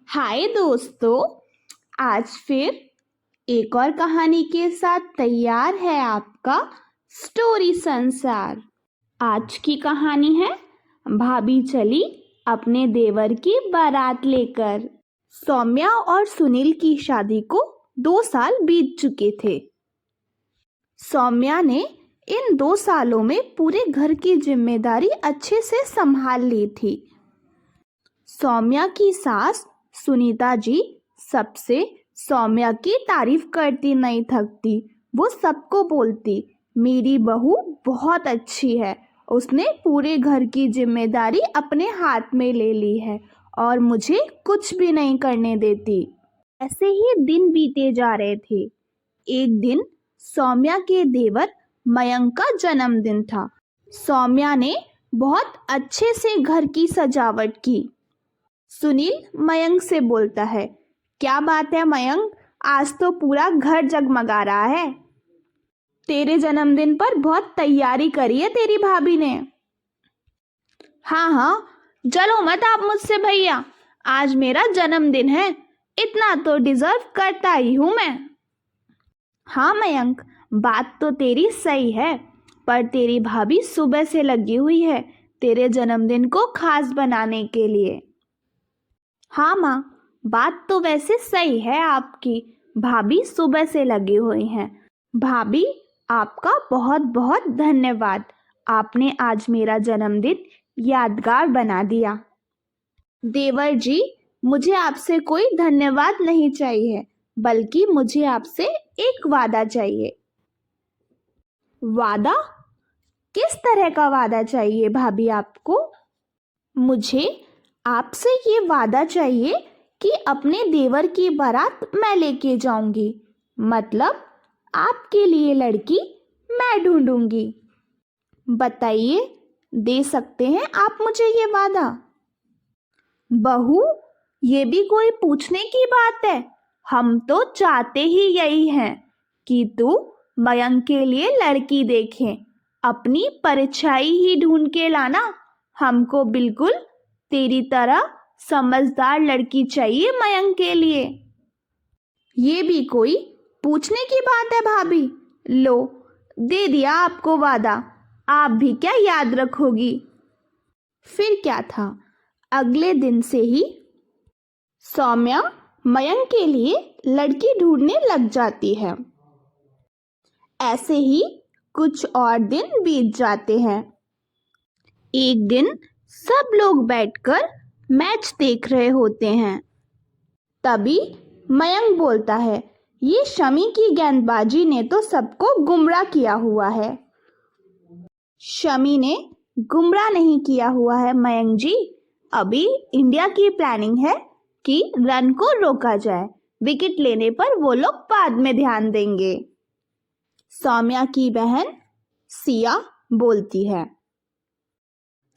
हाय दोस्तों, आज फिर एक और कहानी के साथ तैयार है आपका स्टोरी संसार। आज की कहानी है भाभी चली अपने देवर की बारात लेकर। सौम्या और सुनील की शादी को 2 साल बीत चुके थे। सौम्या ने इन 2 सालों में पूरे घर की जिम्मेदारी अच्छे से संभाल ली थी। सौम्या की सास सुनीता जी सबसे सौम्या की तारीफ करती नहीं थकती। वो सबको बोलती, मेरी बहू बहुत अच्छी है, उसने पूरे घर की जिम्मेदारी अपने हाथ में ले ली है और मुझे कुछ भी नहीं करने देती। ऐसे ही दिन बीते जा रहे थे। एक दिन सौम्या के देवर मयंक का जन्मदिन था। सौम्या ने बहुत अच्छे से घर की सजावट की। सुनील मयंक से बोलता है, क्या बात है मयंक, आज तो पूरा घर जगमगा रहा है। तेरे जन्मदिन पर बहुत तैयारी करी है तेरी भाभी ने। हाँ, जलो मत आप मुझसे भैया, आज मेरा जन्मदिन है, इतना तो डिजर्व करता ही हूँ मैं। हाँ मयंक, बात तो तेरी सही है, पर तेरी भाभी सुबह से लगी हुई है तेरे जन्मदिन को खास बनाने के लिए। हाँ माँ, बात तो वैसे सही है आपकी, भाभी सुबह से लगी हुई हैं। भाभी, आपका बहुत बहुत धन्यवाद, आपने आज मेरा जन्मदिन यादगार बना दिया। देवर जी, मुझे आपसे कोई धन्यवाद नहीं चाहिए, बल्कि मुझे आपसे एक वादा चाहिए। वादा? किस तरह का वादा चाहिए भाभी आपको? मुझे आपसे ये वादा चाहिए कि अपने देवर की बारात मैं लेके जाऊंगी, मतलब आपके लिए लड़की मैं ढूंढूंगी। बताइए, दे सकते हैं आप मुझे ये वादा? बहू, ये भी कोई पूछने की बात है? हम तो चाहते ही यही हैं कि तू मयंक के लिए लड़की देखें, अपनी परछाई ही ढूंढ के लाना। हमको बिल्कुल तेरी तरह समझदार लड़की चाहिए मयंक के लिए। ये भी कोई पूछने की बात है भाभी? लो, दे दिया आपको वादा, आप भी क्या याद रखोगी। फिर क्या था, अगले दिन से ही सौम्या मयंक के लिए लड़की ढूंढने लग जाती है। ऐसे ही कुछ और दिन बीत जाते हैं। एक दिन सब लोग बैठकर मैच देख रहे होते हैं। तभी मयंक बोलता है, ये शमी की गेंदबाजी ने तो सबको गुमराह किया हुआ है। शमी ने गुमराह नहीं किया हुआ है मयंक जी, अभी इंडिया की प्लानिंग है कि रन को रोका जाए, विकेट लेने पर वो लोग बाद में ध्यान देंगे। सौम्या की बहन सिया बोलती है।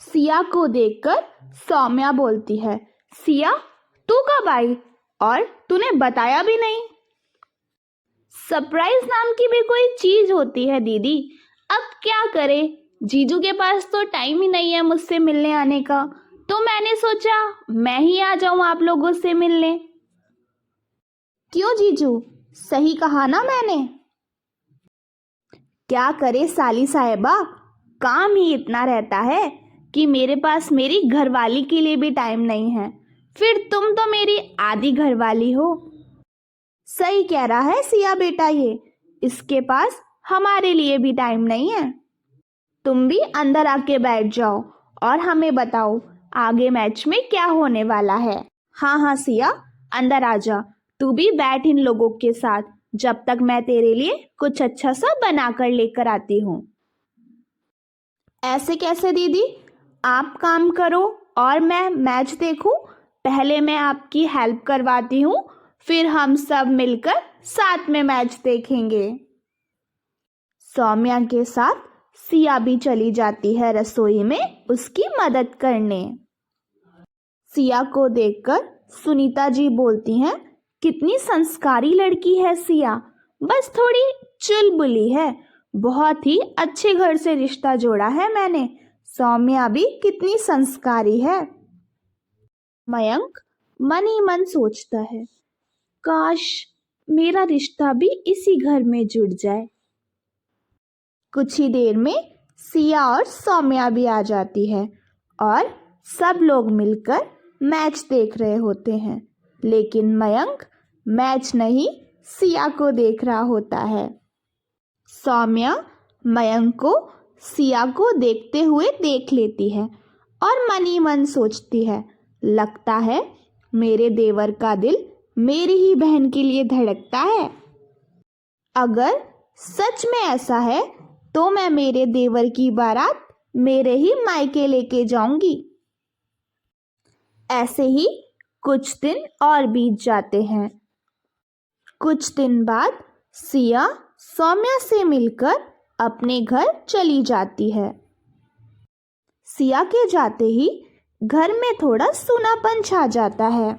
सिया को देखकर सौम्या बोलती है, सिया तू कब आई और तूने बताया भी नहीं। सरप्राइज नाम की भी कोई चीज होती है दीदी, अब क्या करे, जीजू के पास तो टाइम ही नहीं है मुझसे मिलने आने का, तो मैंने सोचा मैं ही आ जाऊं आप लोगों से मिलने। क्यों जीजू, सही कहा ना मैंने? क्या करे साली साहिबा, काम ही इतना रहता है कि मेरे पास मेरी घरवाली के लिए भी टाइम नहीं है, फिर तुम तो मेरी आधी घरवाली हो। सही कह रहा है सिया बेटा, ये इसके पास हमारे लिए भी टाइम नहीं है। तुम भी अंदर आके बैठ जाओ और हमें बताओ आगे मैच में क्या होने वाला है। हाँ सिया, अंदर आ जा, तू भी बैठ इन लोगों के साथ, जब तक मैं तेरे लिए कुछ अच्छा सा बना कर लेकर आती हूँ। ऐसे कैसे दीदी, आप काम करो और मैं मैच देखूं? पहले मैं आपकी हेल्प करवाती हूँ, फिर हम सब मिलकर साथ में मैच देखेंगे। सौम्या के साथ सिया भी चली जाती है रसोई में उसकी मदद करने। सिया को देखकर सुनीता जी बोलती हैं, कितनी संस्कारी लड़की है सिया, बस थोड़ी चुलबुली है, बहुत ही अच्छे घर से रिश्ता जोड़ा है मैंने, सौम्या भी कितनी संस्कारी है। मयंक, मन ही मन सोचता है, काश मेरा रिश्ता भी इसी घर में जुड़ जाए। कुछ ही देर में सिया और सौम्या भी आ जाती है और सब लोग मिलकर मैच देख रहे होते हैं, लेकिन मयंक मैच नहीं सिया को देख रहा होता है। सौम्या मयंक को सिया को देखते हुए देख लेती है और मन ही मन सोचती है, लगता है मेरे देवर का दिल मेरी ही बहन के लिए धड़कता है। अगर सच में ऐसा है तो मैं मेरे देवर की बारात मेरे ही मायके लेके जाऊंगी। ऐसे ही कुछ दिन और बीत जाते हैं। कुछ दिन बाद सिया सौम्या से मिलकर अपने घर चली जाती है। सिया के जाते ही घर में थोड़ा सूनापन छा जाता है।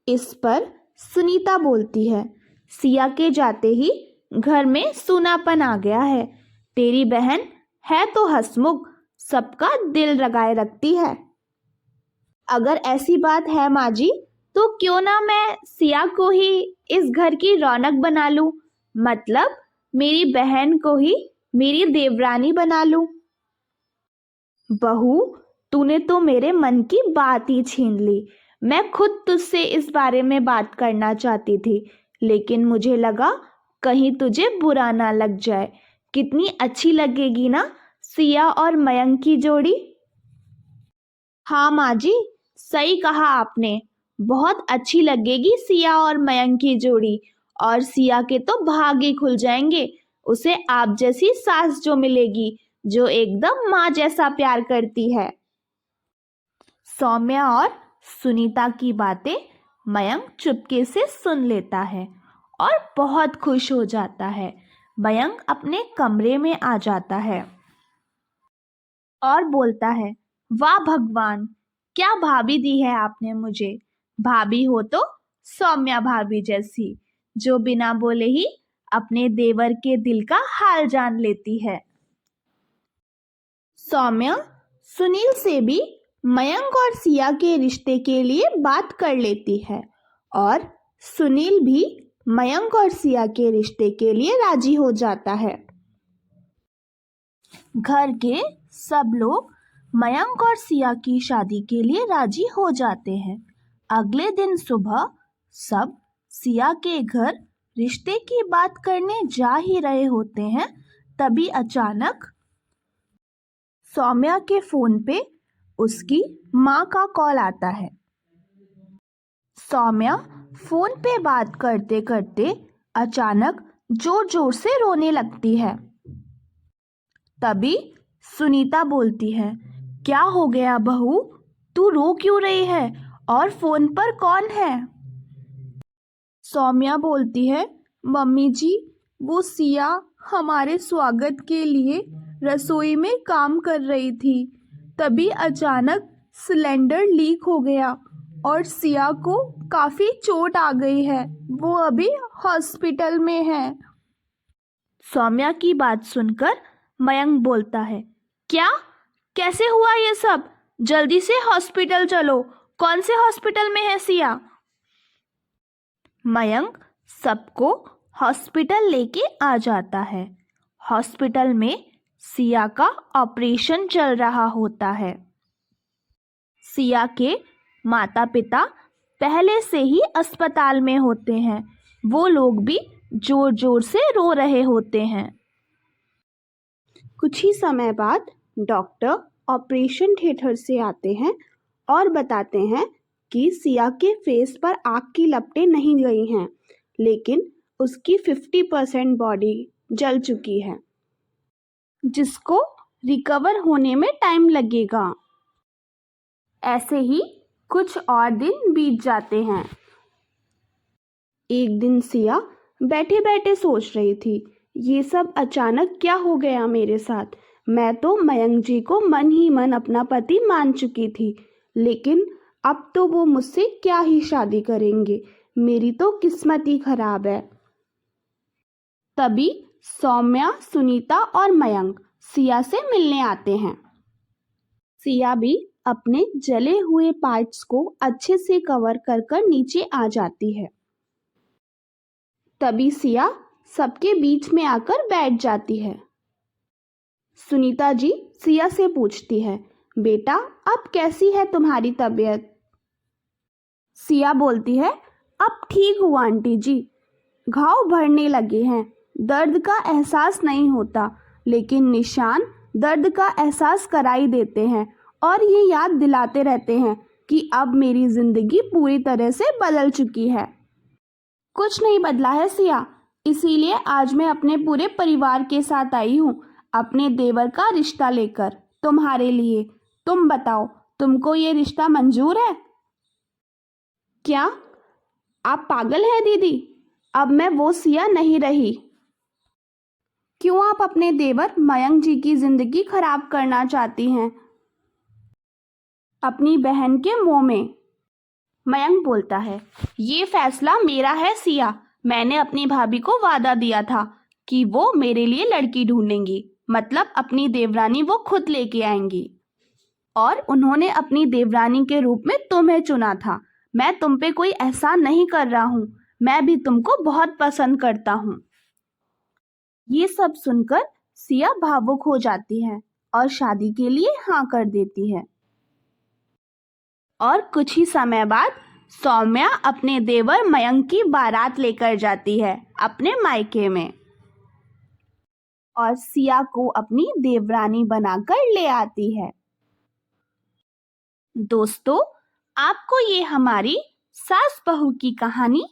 इस पर सुनीता बोलती है, सिया के जाते ही घर में सूनापन आ गया है। तेरी बहन है तो हंसमुख, सबका दिल लगाए रखती है। अगर ऐसी बात है माँ जी, तो क्यों ना मैं सिया को ही इस घर की रौनक बना लूं, मतलब मेरी बहन को ही मेरी देवरानी बना लूं। बहू, तूने तो मेरे मन की बात ही छीन ली। मैं खुद तुझसे इस बारे में बात करना चाहती थी, लेकिन मुझे लगा कहीं तुझे बुरा ना लग जाए। कितनी अच्छी लगेगी ना सिया और मयंक की जोड़ी। हाँ माँ जी, सही कहा आपने, बहुत अच्छी लगेगी सिया और मयंक की जोड़ी। और सिया के तो भाग ही खुल जाएंगे, उसे आप जैसी सास जो मिलेगी, जो एकदम माँ जैसा प्यार करती है। सौम्या और सुनीता की बातें मयंक चुपके से सुन लेता है और बहुत खुश हो जाता है। मयंक अपने कमरे में आ जाता है और बोलता है, वाह भगवान, क्या भाभी दी है आपने मुझे। भाभी हो तो सौम्या भाभी जैसी, जो बिना बोले ही अपने देवर के दिल का हाल जान लेती है। सौम्या सुनील से भी मयंक और सिया के रिश्ते के लिए बात कर लेती है और सुनील भी मयंक और सिया के रिश्ते के लिए राजी हो जाता है। घर के सब लोग मयंक और सिया की शादी के लिए राजी हो जाते हैं। अगले दिन सुबह सब सिया के घर रिश्ते की बात करने जा ही रहे होते हैं, तभी अचानक सौम्या के फोन पे उसकी माँ का कॉल आता है। सौम्या फोन पे बात करते करते अचानक जोर जोर से रोने लगती है। तभी सुनीता बोलती है, क्या हो गया बहू, तू रो क्यों रही है और फोन पर कौन है। सौम्या बोलती है, मम्मी जी, वो सिया हमारे स्वागत के लिए रसोई में काम कर रही थी, तभी अचानक सिलेंडर लीक हो गया और सिया को काफ़ी चोट आ गई है, वो अभी हॉस्पिटल में है। सौम्या की बात सुनकर मयंक बोलता है, क्या, कैसे हुआ ये सब, जल्दी से हॉस्पिटल चलो, कौन से हॉस्पिटल में है सिया। मयंक सबको हॉस्पिटल लेके आ जाता है। हॉस्पिटल में सिया का ऑपरेशन चल रहा होता है। सिया के माता पिता पहले से ही अस्पताल में होते हैं, वो लोग भी जोर जोर से रो रहे होते हैं। कुछ ही समय बाद डॉक्टर ऑपरेशन थिएटर से आते हैं और बताते हैं कि सिया के फेस पर आग की लपटें नहीं गई हैं, लेकिन उसकी 50% बॉडी जल चुकी है, जिसको रिकवर होने में टाइम लगेगा। ऐसे ही कुछ और दिन बीत जाते हैं। एक दिन सिया बैठे बैठे सोच रही थी, ये सब अचानक क्या हो गया मेरे साथ। मैं तो मयंक जी को मन ही मन अपना पति मान चुकी थी, लेकिन अब तो वो मुझसे क्या ही शादी करेंगे, मेरी तो किस्मत ही खराब है। तभी सौम्या, सुनीता और मयंक सिया से मिलने आते हैं। सिया भी अपने जले हुए पार्ट्स को अच्छे से कवर कर कर नीचे आ जाती है। तभी सिया सबके बीच में आकर बैठ जाती है। सुनीता जी सिया से पूछती है, बेटा अब कैसी है तुम्हारी तबीयत? सिया बोलती है, अब ठीक हूँ आंटी जी। घाव भरने लगे हैं, दर्द का एहसास नहीं होता, लेकिन निशान दर्द का एहसास कराई देते हैं और ये याद दिलाते रहते हैं कि अब मेरी जिंदगी पूरी तरह से बदल चुकी है। कुछ नहीं बदला है सिया, इसीलिए आज मैं अपने पूरे परिवार के साथ आई हूँ अपने देवर का रिश्ता लेकर तुम्हारे लिए। तुम बताओ, तुमको ये रिश्ता मंजूर है? क्या आप पागल हैं दीदी? अब मैं वो सिया नहीं रही। क्यों आप अपने देवर मयंक जी की जिंदगी खराब करना चाहती हैं अपनी बहन के मुंह में? मयंक बोलता है, ये फैसला मेरा है सिया। मैंने अपनी भाभी को वादा दिया था कि वो मेरे लिए लड़की ढूंढेंगी, मतलब अपनी देवरानी वो खुद लेके आएंगी, और उन्होंने अपनी देवरानी के रूप में तुम्हें चुना था। मैं तुम पे कोई एहसान नहीं कर रहा हूँ, मैं भी तुमको बहुत पसंद करता हूँ। ये सब सुनकर सिया भावुक हो जाती है और शादी के लिए हाँ कर देती है। और कुछ ही समय बाद सौम्या अपने देवर मयंक की बारात लेकर जाती है अपने मायके में और सिया को अपनी देवरानी बनाकर ले आती है। दोस्तों, आपको ये हमारी सास बहू की कहानी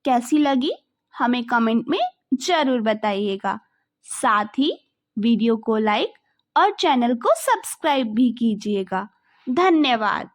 कैसी लगी हमें कमेंट में जरूर बताइएगा। साथ ही वीडियो को लाइक और चैनल को सब्सक्राइब भी कीजिएगा। धन्यवाद।